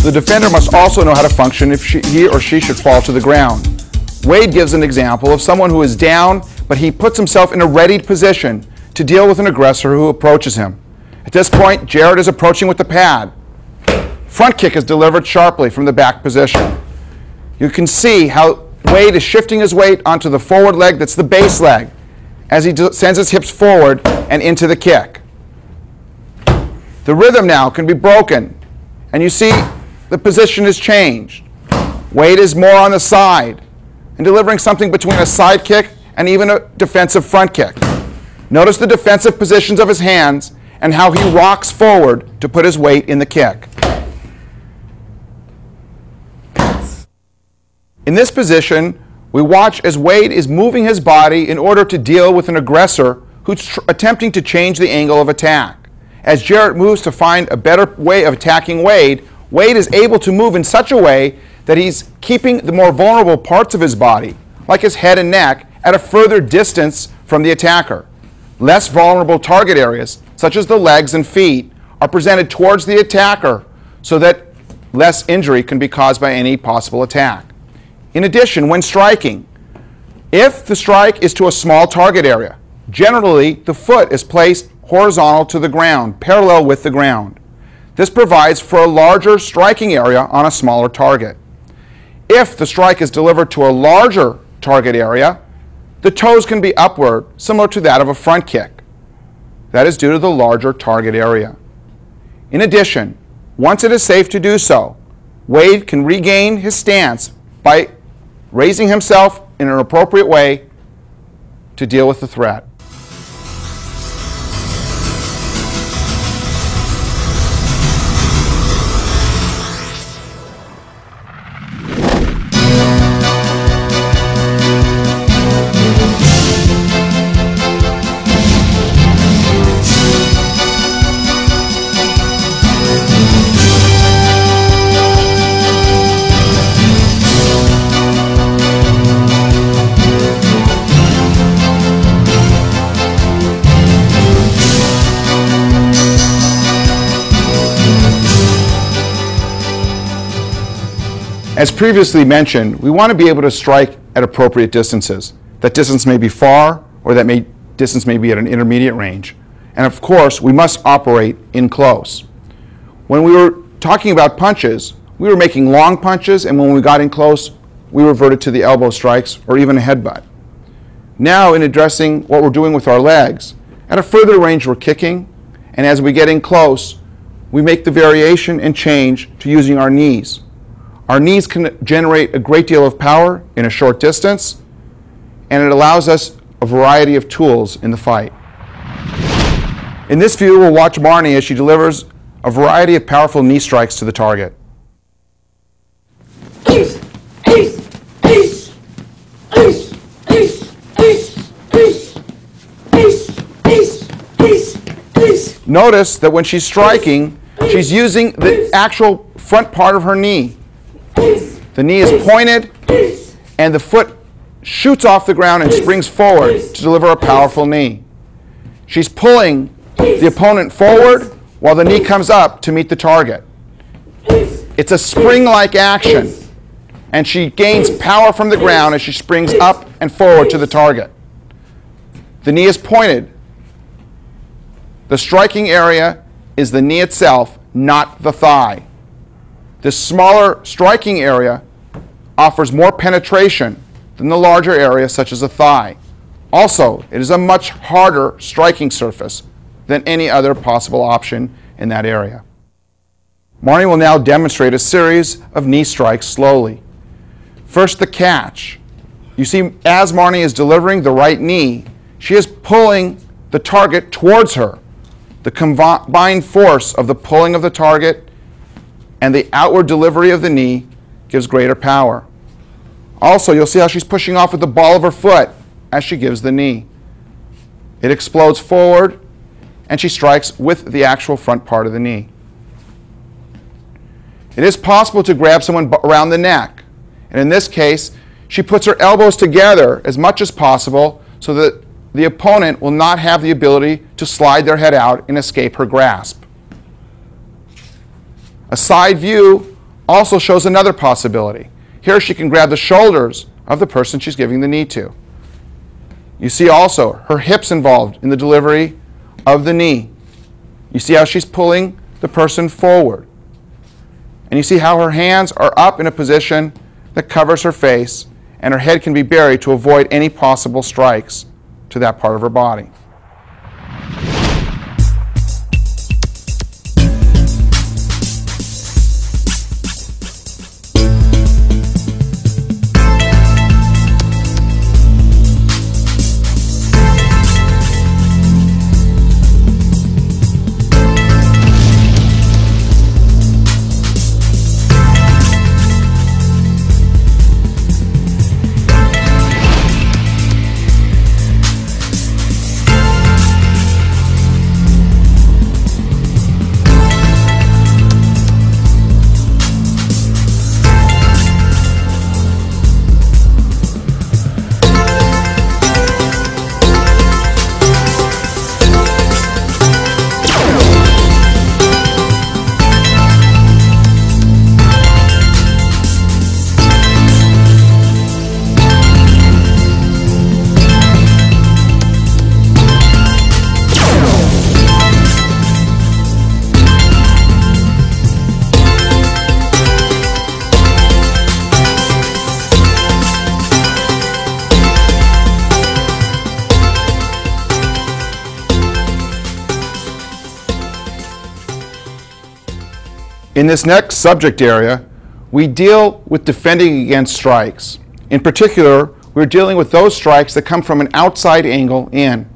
The defender must also know how to function if he or she should fall to the ground. Wade gives an example of someone who is down, but he puts himself in a readied position to deal with an aggressor who approaches him. At this point, Jared is approaching with the pad. Front kick is delivered sharply from the back position. You can see how Wade is shifting his weight onto the forward leg, that's the base leg, as he sends his hips forward and into the kick. The rhythm now can be broken, and you see the position has changed. Wade is more on the side and delivering something between a side kick and even a defensive front kick. Notice the defensive positions of his hands and how he rocks forward to put his weight in the kick. In this position, we watch as Wade is moving his body in order to deal with an aggressor who's attempting to change the angle of attack. As Jarrett moves to find a better way of attacking Wade, Wade is able to move in such a way that he's keeping the more vulnerable parts of his body, like his head and neck, at a further distance from the attacker. Less vulnerable target areas, such as the legs and feet, are presented towards the attacker so that less injury can be caused by any possible attack. In addition, when striking, if the strike is to a small target area, generally the foot is placed horizontal to the ground, parallel with the ground. This provides for a larger striking area on a smaller target. If the strike is delivered to a larger target area, the toes can be upward, similar to that of a front kick. That is due to the larger target area. In addition, once it is safe to do so, Wade can regain his stance by raising himself in an appropriate way to deal with the threat. As previously mentioned, we want to be able to strike at appropriate distances. That distance may be far, or distance may be at an intermediate range. And of course, we must operate in close. When we were talking about punches, we were making long punches, and when we got in close, we reverted to the elbow strikes or even a headbutt. Now, in addressing what we're doing with our legs, at a further range we're kicking, and as we get in close, we make the variation and change to using our knees. Our knees can generate a great deal of power in a short distance, and it allows us a variety of tools in the fight. In this view, we'll watch Marnie as she delivers a variety of powerful knee strikes to the target. Notice that when she's striking, she's using the actual front part of her knee. The knee is pointed, and the foot shoots off the ground and springs forward to deliver a powerful knee. She's pulling the opponent forward while the knee comes up to meet the target. It's a spring-like action, and she gains power from the ground as she springs up and forward to the target. The knee is pointed. The striking area is the knee itself, not the thigh. This smaller striking area offers more penetration than the larger area, such as a thigh. Also, it is a much harder striking surface than any other possible option in that area. Marnie will now demonstrate a series of knee strikes slowly. First, the catch. You see, as Marnie is delivering the right knee, she is pulling the target towards her. The combined force of the pulling of the target and the outward delivery of the knee gives greater power. Also, you'll see how she's pushing off with the ball of her foot as she gives the knee. It explodes forward, and she strikes with the actual front part of the knee. It is possible to grab someone around the neck, and in this case, she puts her elbows together as much as possible so that the opponent will not have the ability to slide their head out and escape her grasp. A side view also shows another possibility. Here she can grab the shoulders of the person she's giving the knee to. You see also her hips involved in the delivery of the knee. You see how she's pulling the person forward. And you see how her hands are up in a position that covers her face, and her head can be buried to avoid any possible strikes to that part of her body. In this next subject area, we deal with defending against strikes. In particular, we're dealing with those strikes that come from an outside angle in.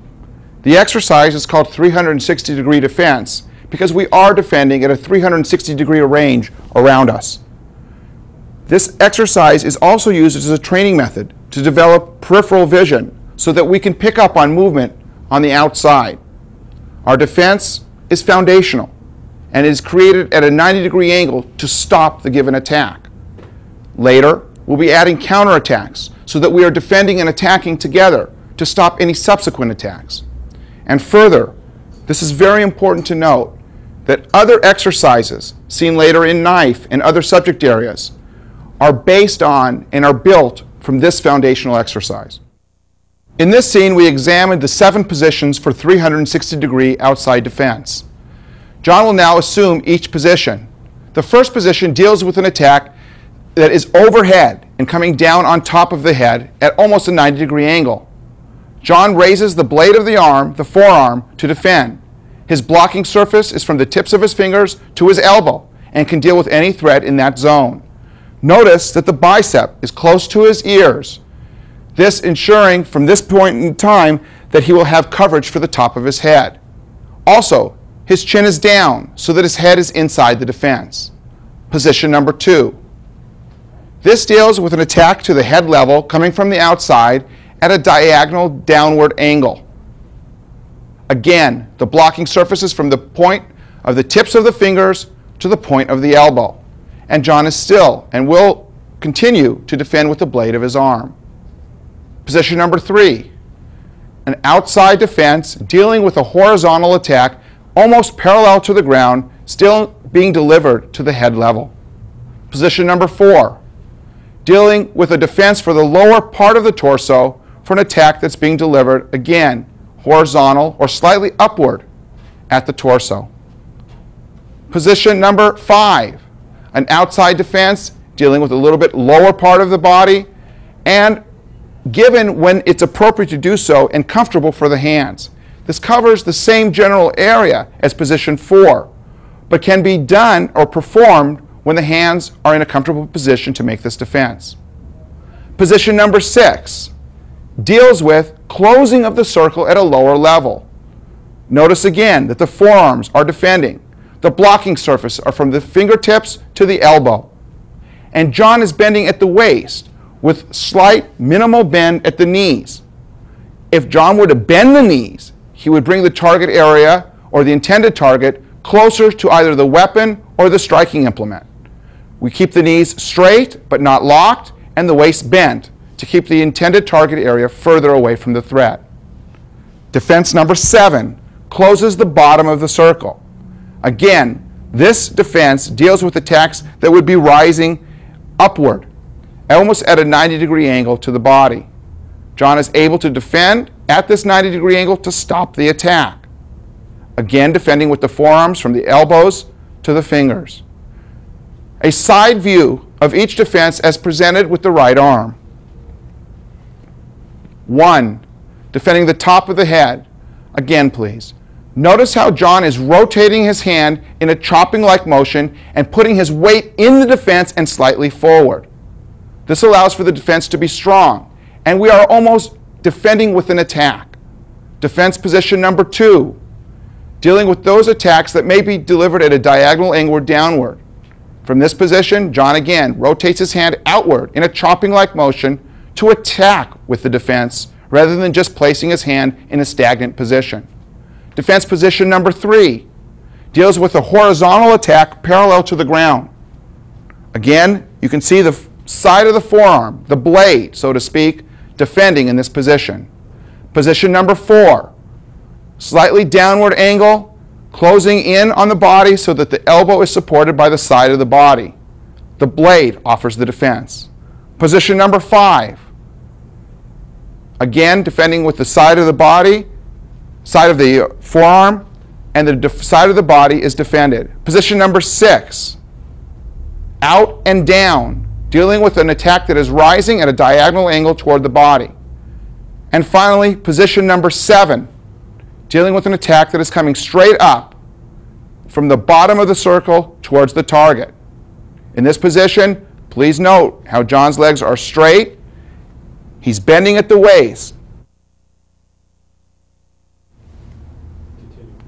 The exercise is called 360-degree defense because we are defending at a 360-degree range around us. This exercise is also used as a training method to develop peripheral vision so that we can pick up on movement on the outside. Our defense is foundational and is created at a 90-degree angle to stop the given attack. Later, we'll be adding counterattacks so that we are defending and attacking together to stop any subsequent attacks. And further, this is very important to note that other exercises seen later in knife and other subject areas are based on and are built from this foundational exercise. In this scene, we examined the 7 positions for 360-degree outside defense. John will now assume each position. The first position deals with an attack that is overhead and coming down on top of the head at almost a 90-degree angle. John raises the blade of the arm, the forearm, to defend. His blocking surface is from the tips of his fingers to his elbow and can deal with any threat in that zone. Notice that the bicep is close to his ears, this ensuring from this point in time that he will have coverage for the top of his head. Also, his chin is down so that his head is inside the defense. Position number 2. This deals with an attack to the head level coming from the outside at a diagonal downward angle. Again, the blocking surface is from the point of the tips of the fingers to the point of the elbow. And John is still and will continue to defend with the blade of his arm. Position number 3. An outside defense dealing with a horizontal attack almost parallel to the ground, still being delivered to the head level. Position number 4. Dealing with a defense for the lower part of the torso for an attack that's being delivered, again, horizontal or slightly upward at the torso. Position number 5. An outside defense dealing with a little bit lower part of the body and given when it's appropriate to do so and comfortable for the hands. This covers the same general area as position 4, but can be done or performed when the hands are in a comfortable position to make this defense. Position number 6 deals with closing of the circle at a lower level. Notice again that the forearms are defending. The blocking surface are from the fingertips to the elbow. And John is bending at the waist with slight minimal bend at the knees. If John were to bend the knees, he would bring the target area or the intended target closer to either the weapon or the striking implement. We keep the knees straight but not locked and the waist bent to keep the intended target area further away from the threat. Defense number 7 closes the bottom of the circle. Again, this defense deals with attacks that would be rising upward, almost at a 90-degree angle to the body. John is able to defend at this 90-degree angle to stop the attack. Again, defending with the forearms from the elbows to the fingers. A side view of each defense as presented with the right arm. 1. Defending the top of the head. Again, please. Notice how John is rotating his hand in a chopping-like motion and putting his weight in the defense and slightly forward. This allows for the defense to be strong, and we are almost defending with an attack. Defense position number 2, dealing with those attacks that may be delivered at a diagonal angle downward. From this position, John again rotates his hand outward in a chopping-like motion to attack with the defense rather than just placing his hand in a stagnant position. Defense position number 3 deals with a horizontal attack parallel to the ground. Again, you can see the side of the forearm, the blade, so to speak, defending in this position. Position number 4, slightly downward angle, closing in on the body so that the elbow is supported by the side of the body. The blade offers the defense. Position number 5, again defending with the side of the body, side of the forearm, and the side of the body is defended. Position number 6, out and down, dealing with an attack that is rising at a diagonal angle toward the body. And finally, position number 7, dealing with an attack that is coming straight up from the bottom of the circle towards the target. In this position, please note how John's legs are straight. He's bending at the waist.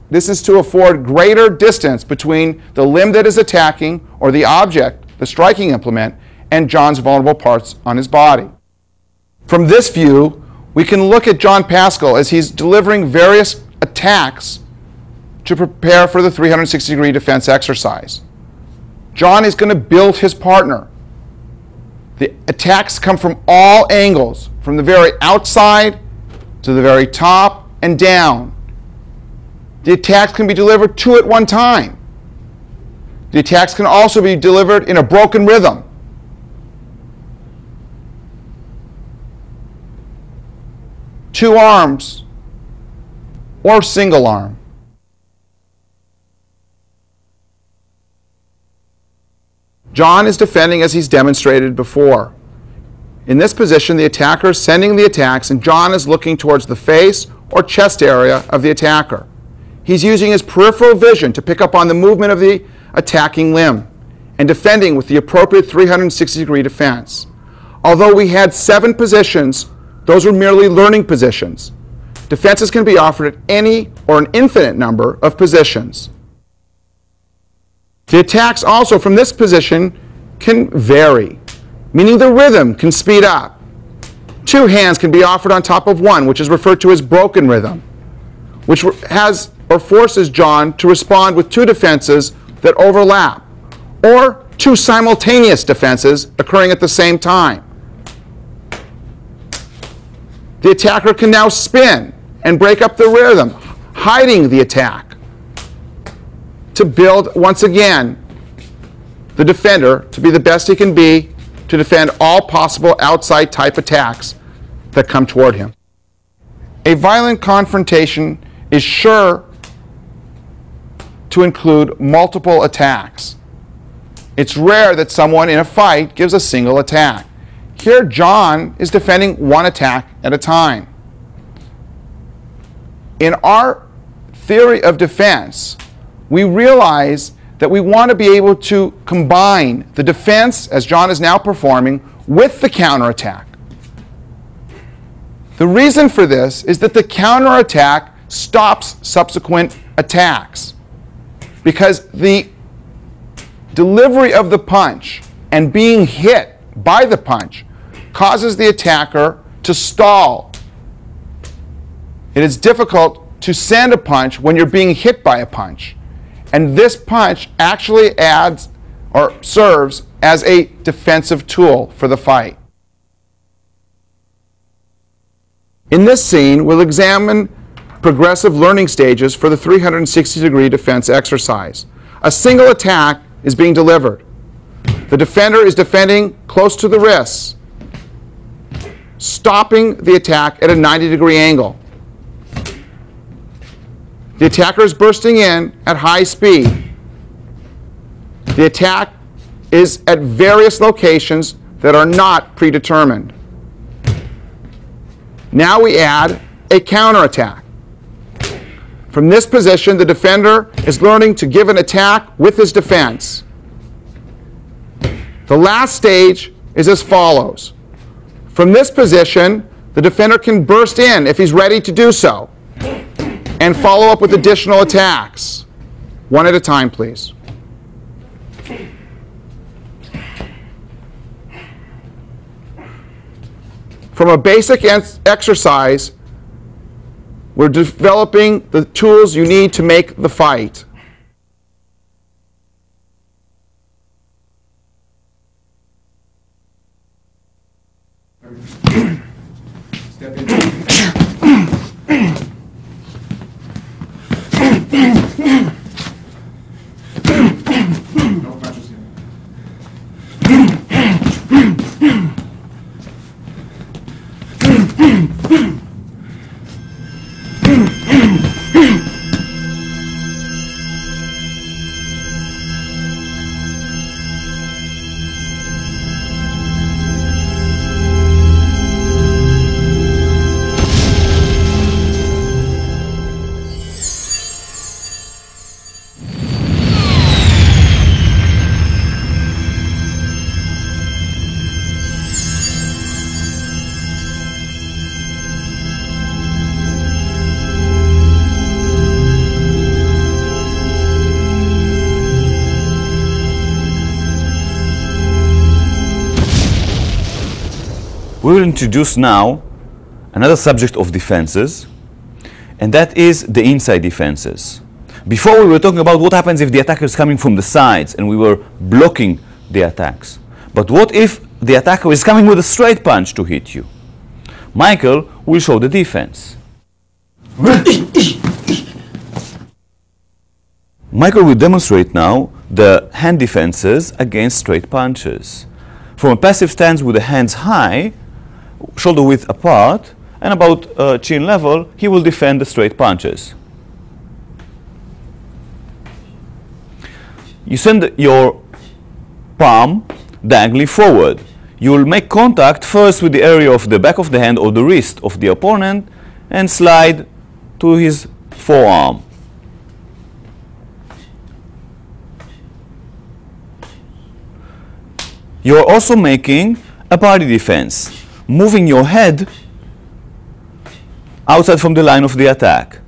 This is to afford greater distance between the limb that is attacking, or the object, the striking implement, and John's vulnerable parts on his body. From this view, we can look at John Pascal as he's delivering various attacks to prepare for the 360-degree defense exercise. John is going to build his partner. The attacks come from all angles, from the very outside to the very top and down. The attacks can be delivered two at one time. The attacks can also be delivered in a broken rhythm. Two arms or single arm. John is defending as he's demonstrated before. In this position, the attacker is sending the attacks, and John is looking towards the face or chest area of the attacker. He's using his peripheral vision to pick up on the movement of the attacking limb and defending with the appropriate 360-degree defense. Although we had 7 positions, those were merely learning positions. Defenses can be offered at any or an infinite number of positions. The attacks also from this position can vary, meaning the rhythm can speed up. 2 hands can be offered on top of one, which is referred to as broken rhythm, which has or forces John to respond with 2 defenses that overlap, or 2 simultaneous defenses occurring at the same time. The attacker can now spin and break up the rhythm, hiding the attack, to build, once again, the defender to be the best he can be to defend all possible outside type attacks that come toward him. A violent confrontation is sure to include multiple attacks. It's rare that someone in a fight gives a single attack. Here, John is defending 1 attack at a time. In our theory of defense, we realize that we want to be able to combine the defense, as John is now performing, with the counterattack. The reason for this is that the counterattack stops subsequent attacks, because the delivery of the punch and being hit by the punch causes the attacker to stall. It is difficult to send a punch when you're being hit by a punch. And this punch actually adds or serves as a defensive tool for the fight. In this scene, we'll examine progressive learning stages for the 360-degree defense exercise. A single attack is being delivered. The defender is defending close to the wrists, stopping the attack at a 90-degree angle. The attacker is bursting in at high speed. The attack is at various locations that are not predetermined. Now we add a counterattack. From this position, the defender is learning to give an attack with his defense. The last stage is as follows. From this position, the defender can burst in if he's ready to do so, and follow up with additional attacks. 1 at a time, please. From a basic exercise, we're developing the tools you need to make the fight. Step in. No punches here. we will introduce now another subject of defenses, and that is the inside defenses. Before we were talking about what happens if the attacker is coming from the sides and we were blocking the attacks. But what if the attacker is coming with a straight punch to hit you? Michael will show the defense. Michael will demonstrate now the hand defenses against straight punches. From a passive stance with the hands high, shoulder width apart, and about chin level, he will defend the straight punches. You send your palm diagonally forward. You will make contact first with the area of the back of the hand or the wrist of the opponent and slide to his forearm. You are also making a body defense, moving your head outside from the line of the attack.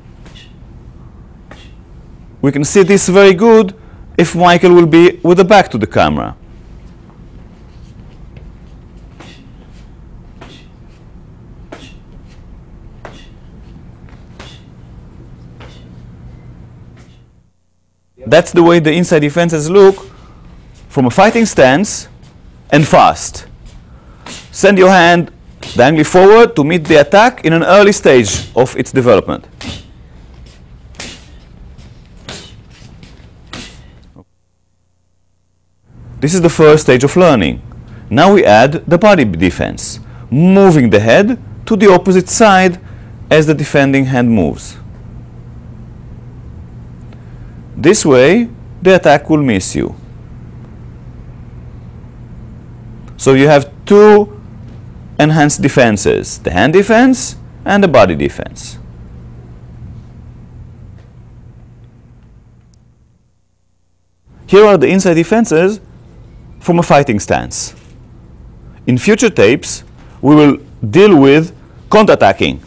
We can see this very good if Michael will be with the back to the camera. That's the way the inside defenses look from a fighting stance and fast. Send your hand diagonally forward to meet the attack in an early stage of its development. This is the first stage of learning. Now we add the body defense, moving the head to the opposite side as the defending hand moves. This way, the attack will miss you. So you have two enhanced defenses, the hand defense and the body defense. Here are the inside defenses from a fighting stance. In future tapes, we will deal with counterattacking.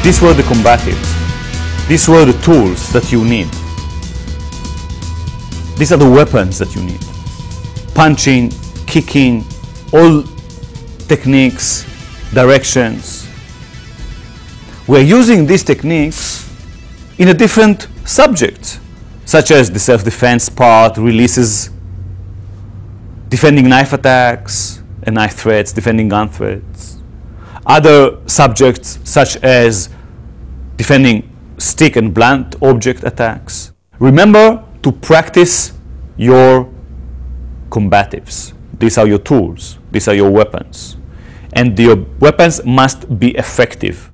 These were the combatives. These were the tools that you need. These are the weapons that you need. Punching, kicking, all techniques, directions. We're using these techniques in a different subject, such as the self-defense part, releases, defending knife attacks and knife threats, defending gun threats. Other subjects such as defending stick and blunt object attacks. Remember to practice your combatives. These are your tools. These are your weapons. And your weapons must be effective.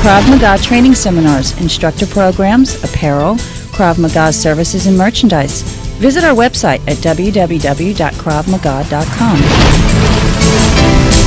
Krav Maga training seminars, instructor programs, apparel, Krav Maga services and merchandise. Visit our website at www.kravmaga.com.